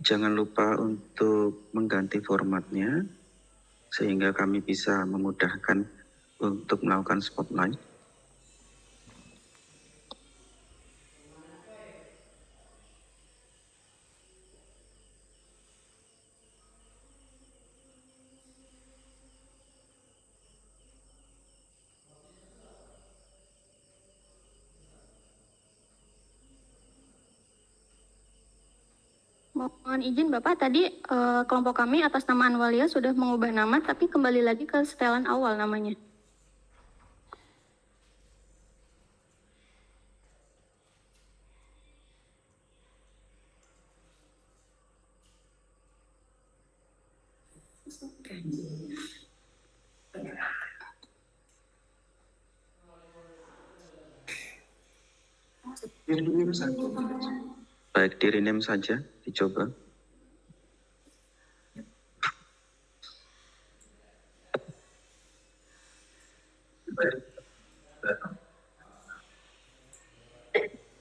Jangan lupa untuk mengganti formatnya sehingga kami bisa memudahkan untuk melakukan spotlight. Mohon izin Bapak, tadi kelompok kami atas nama Anwalia sudah mengubah nama, tapi kembali lagi ke setelan awal namanya. Baik, di rename saja, dicoba.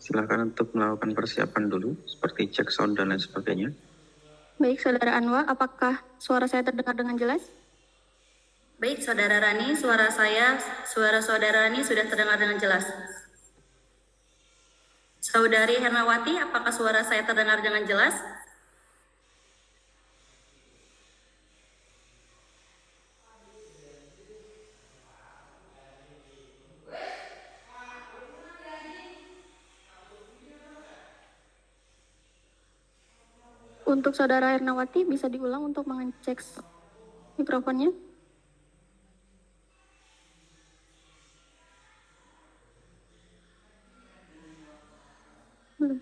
Silakan untuk melakukan persiapan dulu, seperti cek sound dan lain sebagainya. Baik, Saudara Anwa, apakah suara saya terdengar dengan jelas? Baik, Saudara Rani, suara Saudara Rani sudah terdengar dengan jelas. Saudari Hernawati, apakah suara saya terdengar dengan jelas? Untuk Saudara Hernawati, bisa diulang untuk mengecek mikrofonnya? Belum.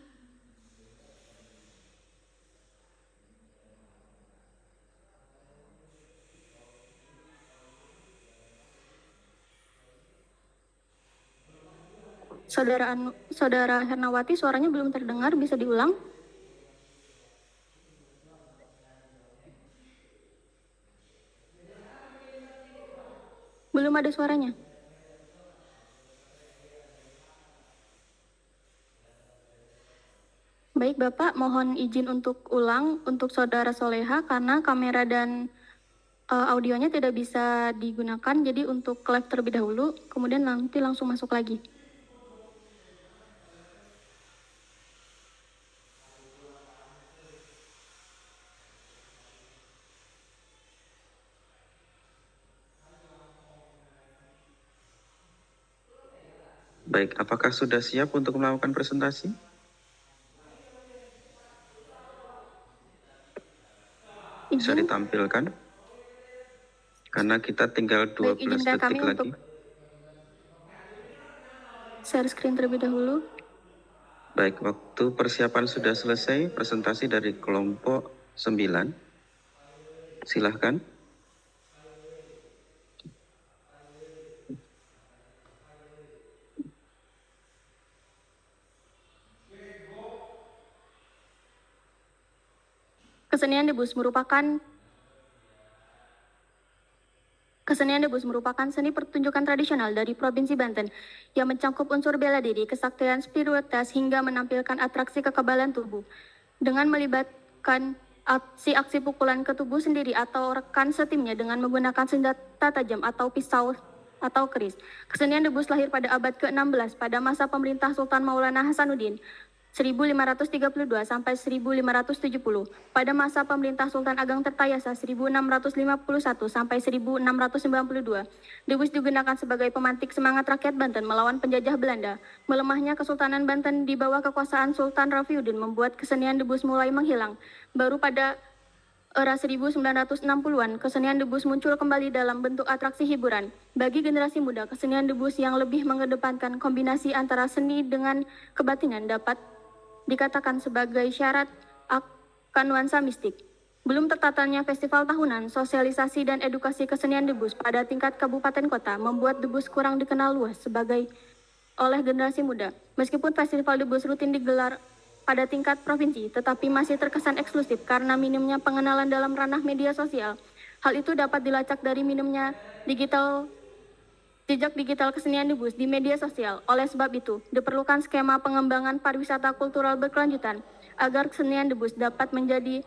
Saudara Hernawati, suaranya belum terdengar, bisa diulang? Belum ada suaranya. Baik Bapak, mohon izin untuk ulang untuk Saudara Soleha karena kamera dan audionya tidak bisa digunakan, jadi untuk live terlebih dahulu, kemudian nanti langsung masuk lagi. Baik, apakah sudah siap untuk melakukan presentasi? Bisa Izin, ditampilkan? Karena kita tinggal 12 izinkan detik kami lagi. untuk share screen terlebih dahulu. Baik, waktu persiapan sudah selesai, presentasi dari kelompok 9. Silahkan. Kesenian debus merupakan seni pertunjukan tradisional dari Provinsi Banten yang mencakup unsur bela diri, kesaktian, spiritualitas, hingga menampilkan atraksi kekebalan tubuh. Dengan melibatkan aksi pukulan ke tubuh sendiri atau rekan setimnya dengan menggunakan senjata tajam atau pisau atau keris. Kesenian debus lahir pada abad ke-16 pada masa pemerintah Sultan Maulana Hasanuddin 1532 sampai 1570. Pada masa pemerintah Sultan Ageng Tirtayasa 1651 sampai 1692, debus digunakan sebagai pemantik semangat rakyat Banten melawan penjajah Belanda. Melemahnya Kesultanan Banten di bawah kekuasaan Sultan Rafiuddin membuat kesenian debus mulai menghilang. Baru pada era 1960-an, kesenian debus muncul kembali dalam bentuk atraksi hiburan. Bagi generasi muda, kesenian debus yang lebih mengedepankan kombinasi antara seni dengan kebatinan dapat dikatakan sebagai syarat akan nuansa mistik. Belum tertatanya festival tahunan, sosialisasi dan edukasi kesenian debus pada tingkat kabupaten kota membuat debus kurang dikenal luas oleh generasi muda. Meskipun festival debus rutin digelar pada tingkat provinsi, tetapi masih terkesan eksklusif karena minimnya pengenalan dalam ranah media sosial. Hal itu dapat dilacak dari minimnya jejak digital kesenian debus di media sosial. Oleh sebab itu, diperlukan skema pengembangan pariwisata kultural berkelanjutan agar kesenian debus dapat menjadi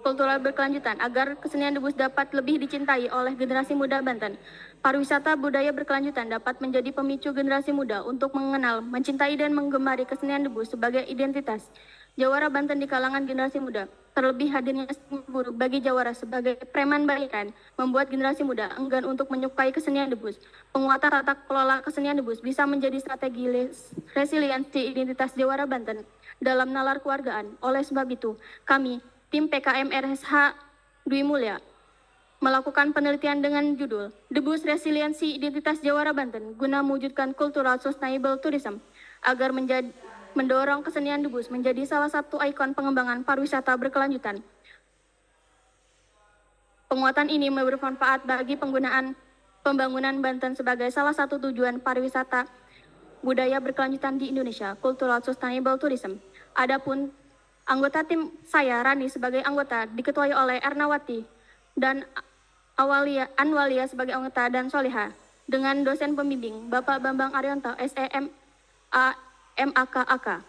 kultural berkelanjutan, agar kesenian debus dapat lebih dicintai oleh generasi muda Banten. Pariwisata budaya berkelanjutan dapat menjadi pemicu generasi muda untuk mengenal, mencintai, dan menggemari kesenian debus sebagai identitas Jawara Banten di kalangan generasi muda. Terlebih hadirnya stigma buruk bagi Jawara sebagai preman bayaran membuat generasi muda enggan untuk menyukai kesenian debus. Penguatan tata kelola kesenian debus bisa menjadi strategi resiliensi identitas Jawara Banten dalam nalar keluargaan. Oleh sebab itu, kami, tim PKM RSH Dwi Mulya, melakukan penelitian dengan judul Debus Resiliensi Identitas Jawara Banten guna mewujudkan Cultural Sustainable Tourism agar mendorong kesenian debus menjadi salah satu ikon pengembangan pariwisata berkelanjutan. Penguatan ini bermanfaat bagi pembangunan Banten sebagai salah satu tujuan pariwisata budaya berkelanjutan di Indonesia, Cultural Sustainable Tourism. Adapun anggota tim saya, Rani, sebagai anggota diketuai oleh Ernawati dan Anwalia sebagai anggota dan Soleha dengan dosen pembimbing Bapak Bambang Arianto, SEM MAKAK.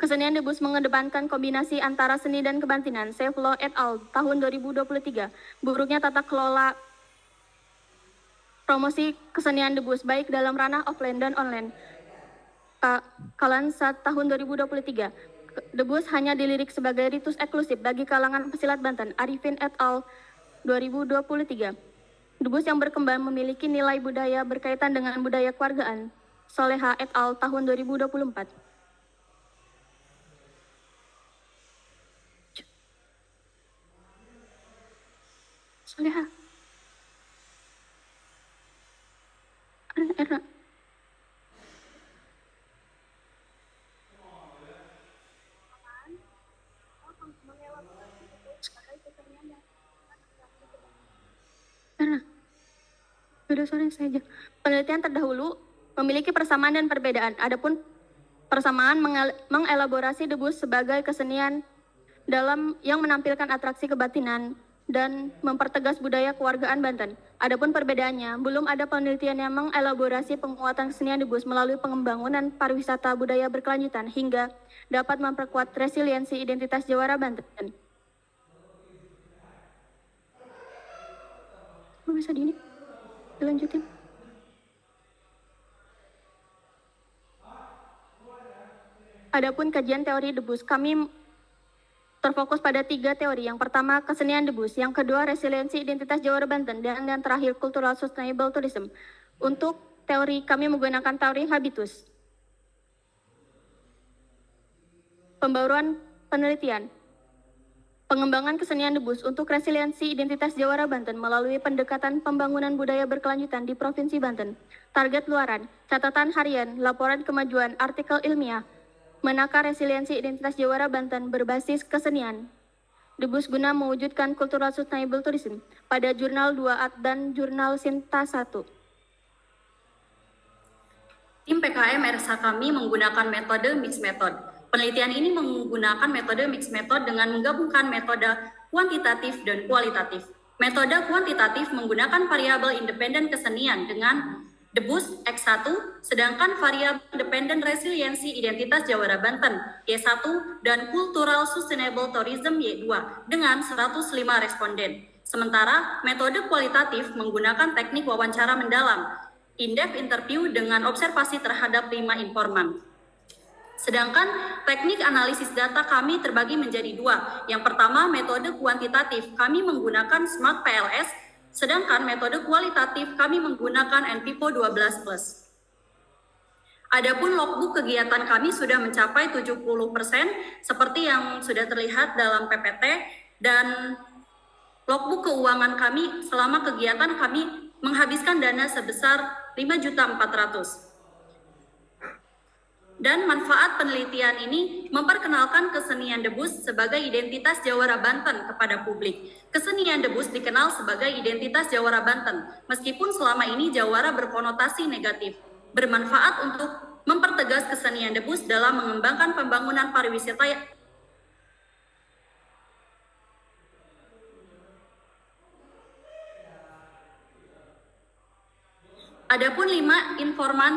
Kesenian debus mengedepankan kombinasi antara seni dan kebatinan. Sevlo et al. Tahun 2023. Buruknya tata kelola promosi kesenian debus baik dalam ranah offline dan online. Kalansat tahun 2023. Debus hanya dilirik sebagai ritus eksklusif bagi kalangan pesilat Banten. Arifin et al. 2023. Debus yang berkembang memiliki nilai budaya berkaitan dengan budaya keluargaan. Soleha et al. Tahun 2024. Soleha. Erna. Sudah sore saja. Penelitian terdahulu memiliki persamaan dan perbedaan. Adapun persamaan mengelaborasi debus sebagai kesenian dalam yang menampilkan atraksi kebatinan dan mempertegas budaya kewargaan Banten. Adapun perbedaannya, belum ada penelitian yang mengelaborasi penguatan kesenian debus melalui pengembangan pariwisata budaya berkelanjutan hingga dapat memperkuat resiliensi identitas Jawara Banten. Bisa dilanjutin. Adapun kajian teori debus, kami terfokus pada 3 teori. Yang pertama, kesenian debus. Yang kedua, resiliensi identitas Jawara Banten. Dan yang terakhir, Cultural Sustainable Tourism. Untuk teori, kami menggunakan teori habitus. Pembaruan penelitian. Pengembangan kesenian debus untuk resiliensi identitas Jawara Banten melalui pendekatan pembangunan budaya berkelanjutan di Provinsi Banten. Target luaran, catatan harian, laporan kemajuan, artikel ilmiah, menakar resiliensi identitas Jawara Banten berbasis kesenian. Debus guna mewujudkan Cultural Sustainable Tourism pada Jurnal 2 dan Jurnal Sinta 1. Tim PKM RSH kami menggunakan metode mixed method. Penelitian ini menggunakan metode mixed method dengan menggabungkan metode kuantitatif dan kualitatif. Metode kuantitatif menggunakan variabel independen kesenian dengan debus X1, sedangkan variabel independen resiliensi identitas Jawara Banten Y1 dan Cultural Sustainable Tourism Y2 dengan 105 responden. Sementara metode kualitatif menggunakan teknik wawancara mendalam, in-depth interview dengan observasi terhadap 5 informan. Sedangkan teknik analisis data kami terbagi menjadi 2. Yang pertama, metode kuantitatif, kami menggunakan Smart PLS, sedangkan metode kualitatif kami menggunakan NPIPO 12+. Adapun logbook kegiatan kami sudah mencapai 70% seperti yang sudah terlihat dalam PPT, dan logbook keuangan kami selama kegiatan kami menghabiskan dana sebesar 5.400.000. Dan manfaat penelitian ini memperkenalkan kesenian debus sebagai identitas Jawara Banten kepada publik. Kesenian debus dikenal sebagai identitas Jawara Banten, meskipun selama ini Jawara berkonotasi negatif. Bermanfaat untuk mempertegas kesenian debus dalam mengembangkan pembangunan pariwisata. Adapun 5 informan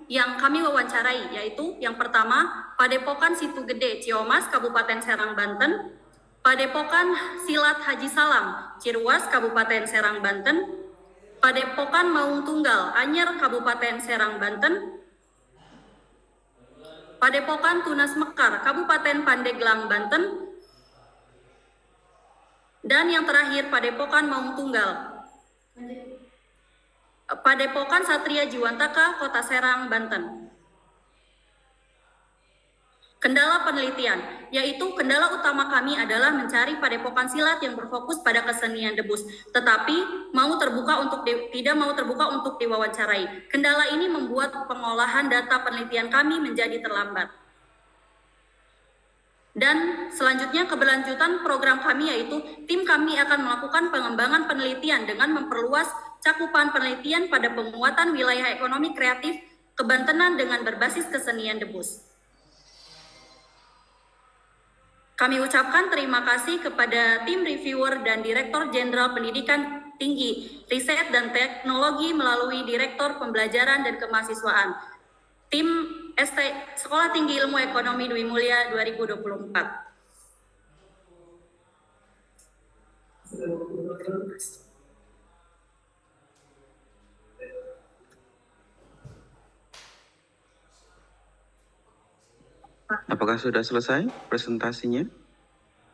yang kami wawancarai, yaitu yang pertama, Padepokan Situ Gede, Ciomas, Kabupaten Serang, Banten; Padepokan Silat Haji Salam, Ciruas, Kabupaten Serang, Banten; Padepokan Maung Tunggal, Anyer, Kabupaten Serang, Banten; Padepokan Tunas Mekar, Kabupaten Pandeglang, Banten; dan yang terakhir, Padepokan Maung Tunggal, Padepokan Satria Jiwantaka, Kota Serang, Banten. Kendala penelitian, yaitu kendala utama kami adalah mencari padepokan silat yang berfokus pada kesenian debus, tetapi tidak mau terbuka untuk diwawancarai. Kendala ini membuat pengolahan data penelitian kami menjadi terlambat. Dan selanjutnya keberlanjutan program kami, yaitu tim kami akan melakukan pengembangan penelitian dengan memperluas cakupan penelitian pada penguatan wilayah ekonomi kreatif kebantenan dengan berbasis kesenian debus. Kami ucapkan terima kasih kepada tim reviewer dan Direktur Jenderal Pendidikan Tinggi, Riset dan Teknologi melalui Direktur Pembelajaran dan Kemahasiswaan, tim Sekolah Tinggi Ilmu Ekonomi Dwi Mulia 2024. Apakah sudah selesai presentasinya?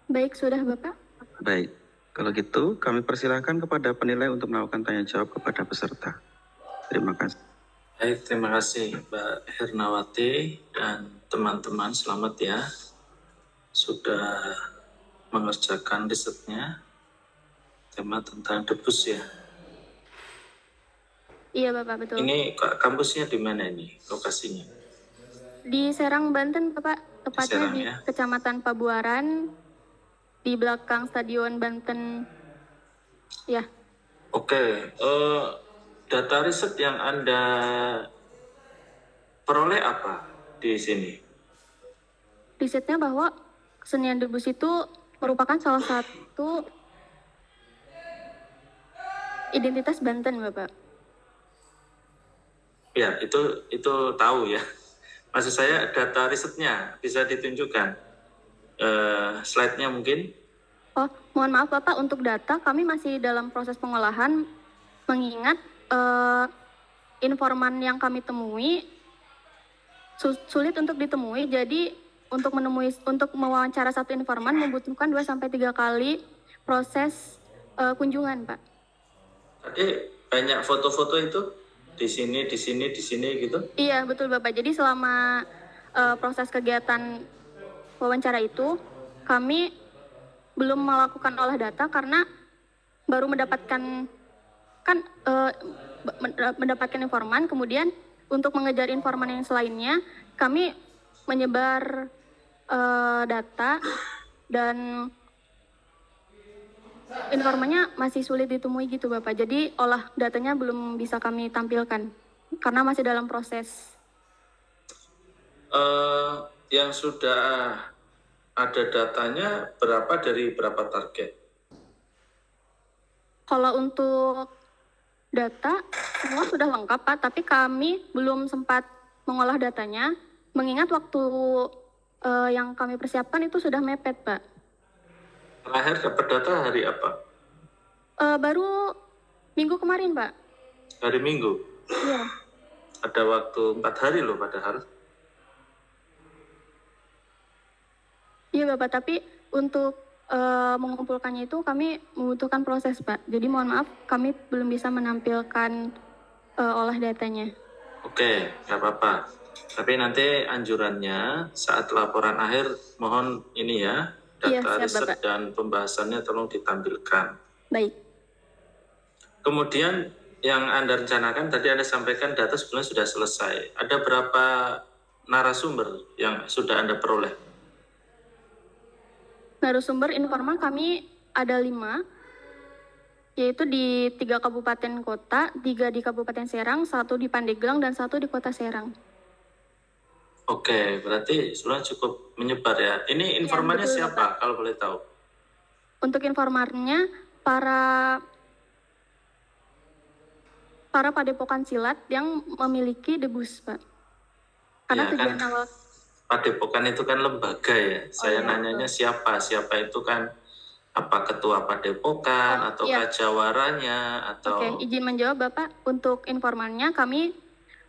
Baik, sudah Bapak. Baik, kalau gitu kami persilahkan kepada penilai untuk melakukan tanya jawab kepada peserta. Terima kasih. Baik, terima kasih Mbak Hernawati dan teman-teman, selamat ya. Sudah mengerjakan risetnya, tema tentang debus ya. Iya Bapak, betul. Ini kampusnya di mana ini, lokasinya? Di Serang, Banten Bapak, tepatnya Serang, di ya. Kecamatan Pabuaran, di belakang Stadion Banten. Ya. Oke, data riset yang Anda peroleh apa di sini? Risetnya bahwa kesenian debus itu merupakan salah satu identitas Banten, Bapak. Ya, itu tahu ya. Maksud saya data risetnya bisa ditunjukkan. Slide-nya mungkin. Oh, mohon maaf Bapak, untuk data kami masih dalam proses pengolahan, mengingat informan yang kami temui sulit untuk ditemui. Jadi untuk mewawancara satu informan membutuhkan 2-3 kali proses kunjungan, Pak. Tadi banyak foto-foto itu di sini gitu. Iya, betul Bapak. Jadi selama proses kegiatan wawancara itu kami belum melakukan olah data karena baru mendapatkan informan. Kemudian untuk mengejar informan yang selainnya kami menyebar data dan informannya masih sulit ditemui gitu Bapak. Jadi olah datanya belum bisa kami tampilkan karena masih dalam proses. Yang sudah ada datanya berapa dari berapa target? Kalau untuk data semua sudah lengkap Pak, tapi kami belum sempat mengolah datanya mengingat waktu yang kami persiapkan itu sudah mepet Pak. Terakhir dapat data hari apa? Baru minggu kemarin Pak. Hari Minggu? Iya. Ada waktu 4 hari loh padahal. Iya Bapak, tapi untuk mengumpulkannya itu kami membutuhkan proses Pak. Jadi mohon maaf kami belum bisa menampilkan olah datanya. Oke, nggak apa-apa. Tapi nanti anjurannya saat laporan akhir mohon ini ya, Iya, data siap, riset Bapak. dan pembahasannya tolong ditampilkan. Baik. Kemudian yang Anda rencanakan tadi Anda sampaikan data sebenarnya sudah selesai. Ada berapa narasumber yang sudah Anda peroleh? Narasumber informan kami ada 5, yaitu di 3 kabupaten kota, 3 di Kabupaten Serang, 1 di Pandeglang, dan 1 di Kota Serang. Oke, berarti sebenarnya cukup menyebar ya. Ini informannya betul, siapa kalau boleh tahu? Untuk informannya, para para padepokan silat yang memiliki debus, Pak. Karena Ya, tujuan kan awal Padepokan itu kan lembaga ya. Saya iya, nanyanya siapa? Siapa itu kan apa ketua padepokan atau iya. jawaranya Oke, atau izin menjawab Bapak. Untuk informannya kami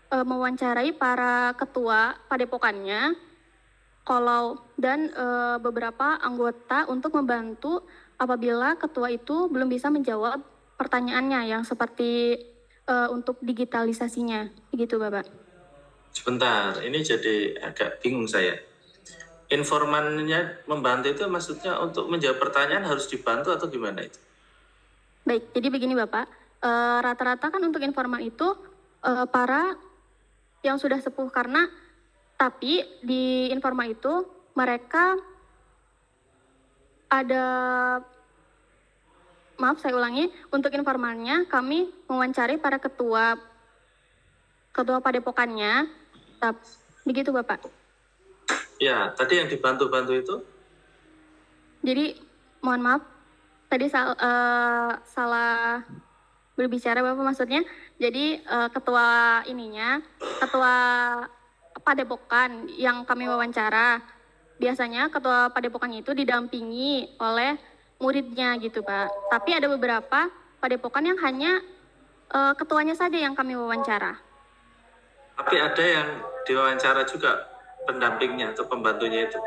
mewawancarai para ketua padepokannya dan beberapa anggota untuk membantu apabila ketua itu belum bisa menjawab pertanyaannya yang seperti untuk digitalisasinya, begitu Bapak. sebentar, ini jadi agak bingung saya. Informannya membantu itu maksudnya untuk menjawab pertanyaan harus dibantu atau gimana itu? Baik, jadi begini Bapak, rata-rata kan untuk informan itu para yang sudah sepuh tapi di informan itu mereka ada, maaf saya ulangi, untuk informannya kami mewawancari para ketua padepokannya, begitu Bapak. Ya, tadi yang dibantu-bantu itu? Jadi mohon maaf, tadi salah berbicara Bapak maksudnya. Jadi ketua padepokan yang kami wawancara, biasanya ketua padepokannya itu didampingi oleh muridnya gitu Pak. Tapi ada beberapa padepokan yang hanya ketuanya saja yang kami wawancara. Tapi ada yang diwawancara juga pendampingnya atau pembantunya itu?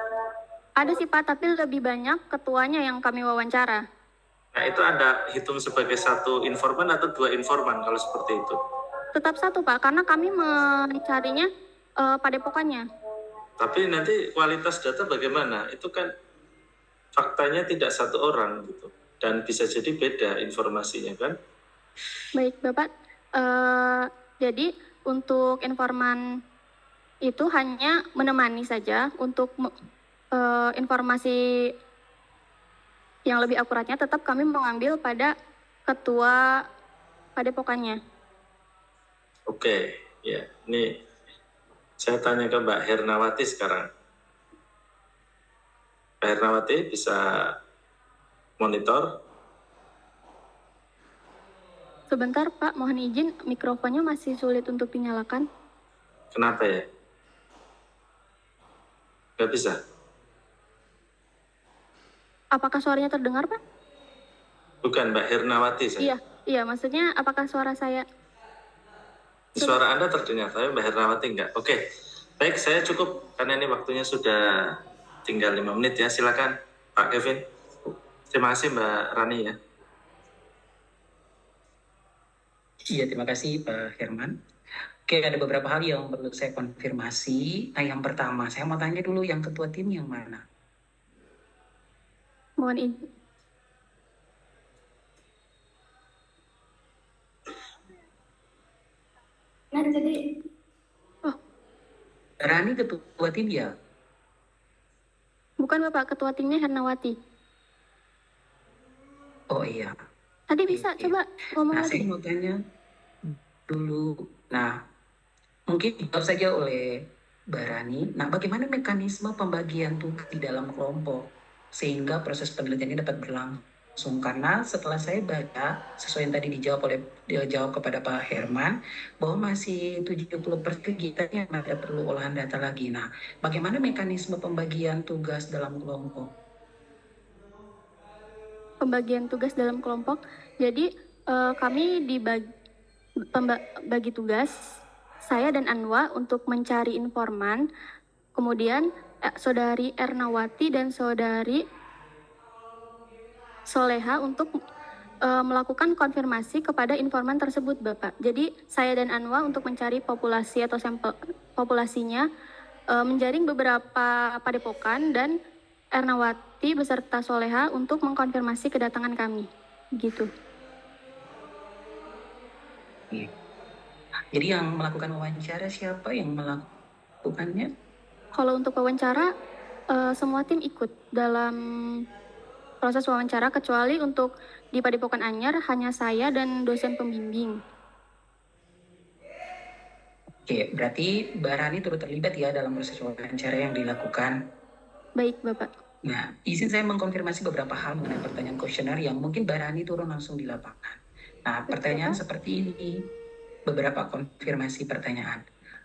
Ada sih Pak, tapi lebih banyak ketuanya yang kami wawancara. Nah, itu Anda hitung sebagai satu informan atau dua informan kalau seperti itu? Tetap satu Pak, karena kami mencarinya padepokannya. Tapi nanti kualitas data bagaimana? Itu kan faktanya tidak satu orang gitu. Dan bisa jadi beda informasinya kan? Baik Bapak, jadi untuk informan itu hanya menemani saja. Untuk informasi yang lebih akuratnya tetap kami mengambil pada ketua padepokannya. Oke, ya. Ini saya tanya ke Mbak Hernawati sekarang. Mbak Hernawati bisa monitor? Sebentar Pak, mohon izin, mikrofonnya masih sulit untuk dinyalakan. Kenapa ya? Nggak bisa? Apakah suaranya terdengar Pak? Bukan Mbak Hernawati saya. Iya, maksudnya apakah suara saya? Suara Anda terdengar, tapi Mbak Hernawati enggak. Oke, baik, saya cukup karena ini waktunya sudah tinggal 5 menit ya. Silakan Pak Kevin. Terima kasih Mbak Rani ya. Iya, terima kasih Pak Herman. Oke, ada beberapa hal yang perlu saya konfirmasi. Nah, yang pertama, saya mau tanya dulu yang ketua tim yang mana? Mohon izin. Nah, jadi Rani ketua tim ya? Bukan Bapak, ketua timnya Hernawati. Oh iya. Tadi bisa Oke. coba ngomong Nah, lagi. saya mau tanya dulu. Nah, mungkin dijawab saja oleh Mbak Rani. Nah, bagaimana mekanisme pembagian tugas di dalam kelompok sehingga proses penelitian ini dapat berlangsung? Karena setelah saya baca, sesuai yang tadi dijawab kepada Pak Herman, bahwa masih 70% kegiatan yang ada perlu olahan data lagi. Nah, bagaimana mekanisme pembagian tugas dalam kelompok? Pembagian tugas dalam kelompok. Jadi kami bagi tugas, saya dan Anwa untuk mencari informan, kemudian saudari Ernawati dan saudari Soleha untuk melakukan konfirmasi kepada informan tersebut Bapak. Jadi saya dan Anwa untuk mencari populasi atau sampel populasinya, menjaring beberapa padepokan, dan Ernawati beserta Soleha untuk mengkonfirmasi kedatangan kami. Gitu. Jadi yang melakukan wawancara siapa yang melakukannya? Kalau untuk wawancara, semua tim ikut dalam proses wawancara, kecuali untuk di Padepokan Anyar hanya saya dan dosen pembimbing. Oke, berarti Mbak Rani turut terlibat ya dalam proses wawancara yang dilakukan. Baik, Bapak. Nah, izin saya mengkonfirmasi beberapa hal mengenai pertanyaan kuesioner yang mungkin Mbak Rani turun langsung di lapangan. Nah, pertanyaan seperti ini. beberapa konfirmasi pertanyaan.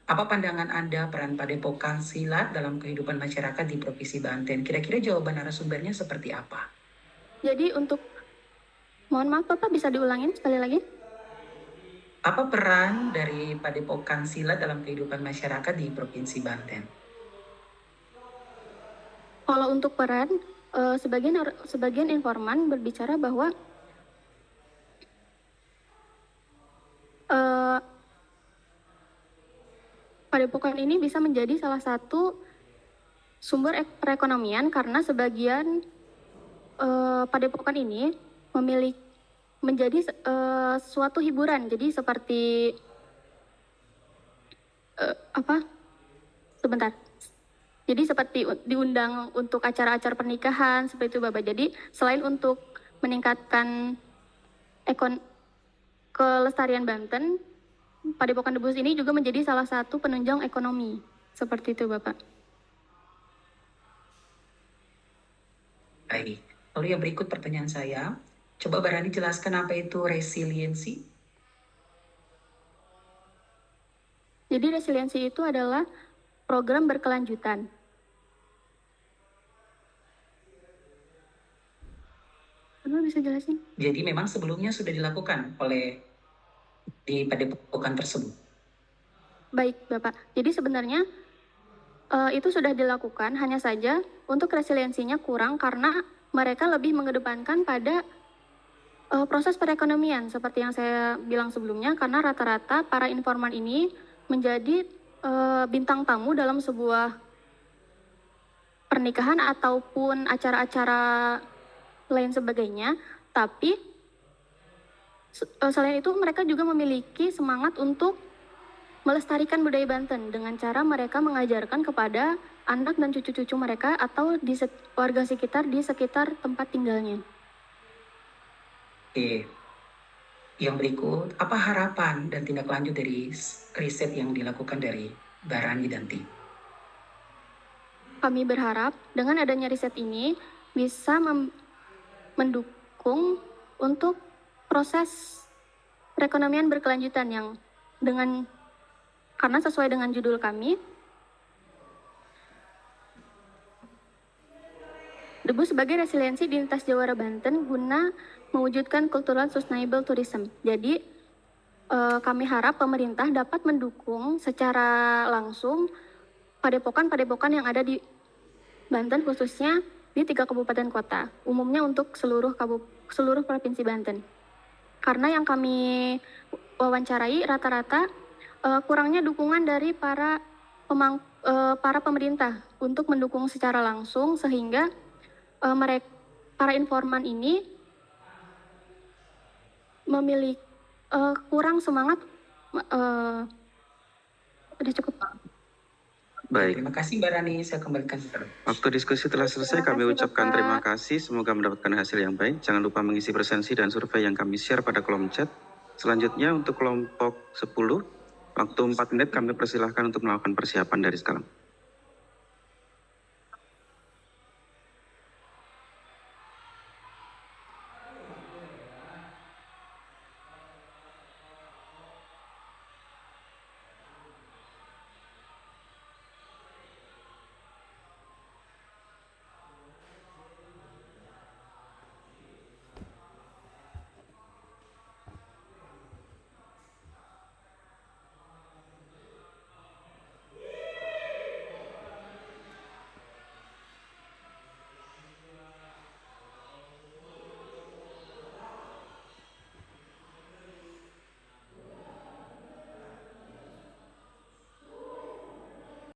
Apa pandangan Anda peran Padepokan Silat dalam kehidupan masyarakat di Provinsi Banten? Kira-kira jawaban narasumbernya seperti apa? Jadi mohon maaf Bapak, bisa diulangin sekali lagi? Apa peran dari Padepokan Silat dalam kehidupan masyarakat di Provinsi Banten? Kalau untuk peran, sebagian informan berbicara bahwa Padepokan ini bisa menjadi salah satu sumber perekonomian karena sebagian Padepokan ini menjadi suatu hiburan. Jadi seperti sebentar. Jadi seperti diundang untuk acara-acara pernikahan seperti itu Bapak. Jadi selain untuk meningkatkan kelestarian Banten, Padepokan Debus ini juga menjadi salah satu penunjang ekonomi. Seperti itu Bapak. Baik. Lalu yang berikut pertanyaan saya, coba Barani jelaskan apa itu resiliensi? Jadi resiliensi itu adalah program berkelanjutan. Bapak bisa jelasin? Jadi memang sebelumnya sudah dilakukan oleh di Padepokan tersebut. Baik Bapak, jadi sebenarnya itu sudah dilakukan, hanya saja untuk resiliensinya kurang karena mereka lebih mengedepankan pada proses perekonomian seperti yang saya bilang sebelumnya, karena rata-rata para informan ini menjadi bintang tamu dalam sebuah pernikahan ataupun acara-acara lain sebagainya, tapi selain itu mereka juga memiliki semangat untuk melestarikan budaya Banten dengan cara mereka mengajarkan kepada anak dan cucu-cucu mereka atau di warga sekitar di sekitar tempat tinggalnya. Oke. Yang berikut, apa harapan dan tindak lanjut dari riset yang dilakukan dari Barani dan tim? Kami berharap dengan adanya riset ini bisa mendukung untuk proses perekonomian berkelanjutan yang karena sesuai dengan judul kami, Debus sebagai resiliensi di lintas Jawara Banten guna mewujudkan cultural sustainable tourism. Jadi kami harap pemerintah dapat mendukung secara langsung padepokan-padepokan yang ada di Banten, khususnya di 3 kabupaten kota, umumnya untuk seluruh provinsi Banten. Karena yang kami wawancarai rata-rata kurangnya dukungan dari para pemerintah untuk mendukung secara langsung, sehingga para informan ini memiliki kurang semangat. Udah cukup Pak. Baik, Terima kasih Mbak Rani, saya kembalikan. waktu diskusi telah selesai. Kami Terima kasih, ucapkan Bapak. terima kasih. Semoga mendapatkan hasil yang baik. Jangan lupa mengisi presensi dan survei yang kami share pada kolom chat. Selanjutnya untuk kelompok 10, waktu 4 menit kami persilahkan untuk melakukan persiapan dari sekarang.